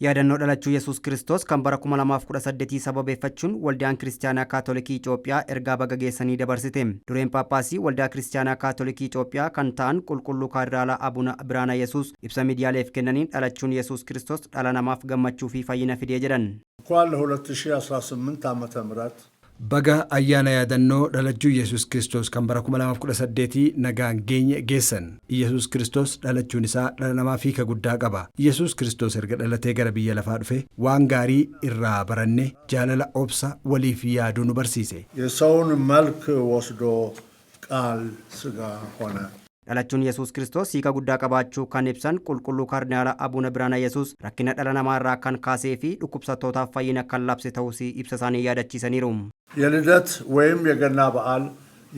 Yaadannoo dhalachuu Yesuus Kiristoos kan bara 2018 sababeeffachuun waldaan Kiristaanaa Kaatolikii Itoophiyaa ergaa baga geessanii dabarsite. Dureen Paappaasii waldaa Kiristaanaa Kaatolikii Itoophiyaa kan ta'an qulqulluu kaardinaalaa Abuna Biraanaa Yesuus ibsa miidiyaaleef kennaniin dhalachuun Yesuus Kiristoos dhala namaaf gammachuu fi fayyina fidee jedhan. እንኳን ለ2018 ዓመተ ምህረት Baga ayyaana yaadannoo dhalachuu Yesuus Kiristoos kan bara 2018 nagaan geenye geessan. Yesuus Kiristoos dhalachuun isaa dhala namaaf hiika guddaa qaba. Yesuus Kiristoos erga dhalatee gara biyya lafaa dhufe waan gaarii irraa baranne jaalala obsa waliif yaaduu nu barsiise. የሰውን መልክ ወስዶ ቃል ሥጋ ሆነ። Dhalachuun Yesuus Kiristoos hiika guddaa qabaachuu kan ibsan qulqulluu kaardinaalaa Abuna Biraanaa Yesuus rakkina dhala namaarraa kan kaasee fi dhukkubsattootaaf fayyina kan labse ta'uu ibsa isaanii yaadachiisaniiru. የልደት ወይም የገና በዓል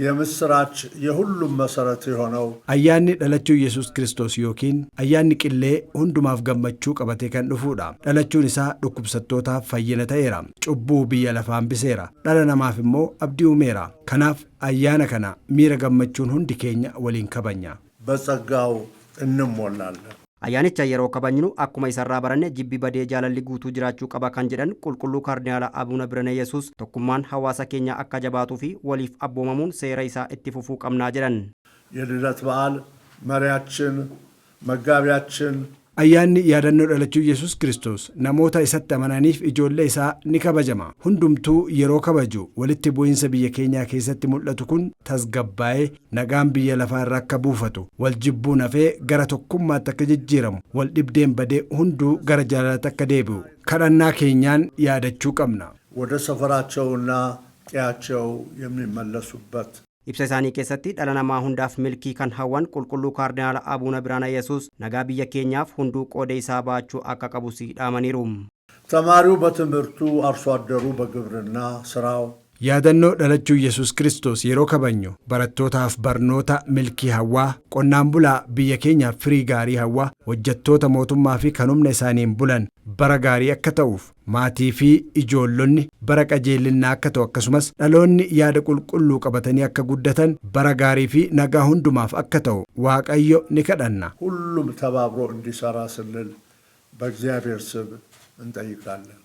የምስራች የሁሉም መሰረት የሆነው ayyaanni dhalachuu Yesuus Kiristoos yookiin ayyaanni qillee hundumaaf gammachuu qabatee kan dhufuudha. Dhalachuun isaa dhukkubsattootaaf fayyina ta'eera. Cubbuu biyya lafaa hambiseera. Dhala namaaf immoo abdii uumeera. Kanaaf ayyaana kana miira gammachuun hundi keenya waliin kabanya. በጸጋው እንሞላለን። Ayyaanicha yeroo kabajnu akkuma isarraa baranne jibbi badee jaalalli guutuu jiraachuu qaba kan jedhan qulqulluu kaardinaalaa Abuna Biraanaa Yesuus tokkummaan hawaasa keenya akka jabaatuu fi waliif abboomamuun seera isaa itti fufuu qabnaa jedhan. የልደት በዓል መሪያችን መጋቢያችን Ayyaanni yaadannoo dhalachuu Yesuus Kiristoos namoota isatti amananiif ijoollee isaa ni kabajama. Hundumtuu yeroo kabaju walitti bu'iinsa biyya keenyaa keessatti mul'atu kun tasgabbaa'ee nagaan biyya lafaa irraa akka buufatu, wal jibbuun hafee gara tokkummaatti akka jijjiiramu, wal dhibdeen badee hunduu gara jaalalaatti akka deebi'u kadhannaa keenyaan yaadachuu qabna. ወደ ሰፈራቸውና ቀያቸው የሚመለሱበት Ibsa isaanii keessatti dhala namaa hundaaf milkii kan hawwan qulqulluu kaardinaalaa Abuna Biraanaa Yesuus nagaa biyya keenyaaf hunduu qooda isaa baachuu akka qabu dhaamaniiru. ተማሪው በትምህርቱ አርሶ አደሩ በግብርና ስራው Yaadannoo dhalachuu Yesuus Kiristoos yeroo kabanyu barattootaaf barnoota milkii hawwaa, qonnaan bulaa biyya keenyaaf firii gaarii hawwaa, hojjettoota mootummaa fi kan humna isaaniin bulan bara gaarii akka ta'uuf, maatii fi ijoollonni bara qajeellinnaa akka ta'u akkasumas dhaloonni yaada qulqulluu qabatanii akka guddatan bara gaarii fi nagaa hundumaaf akka ta'u Waaqayyo ni kadhanna. ሁሉም ተባብሮ እንዲሰራ ስንል በእግዚአብሔር ስም እንጠይቃለን።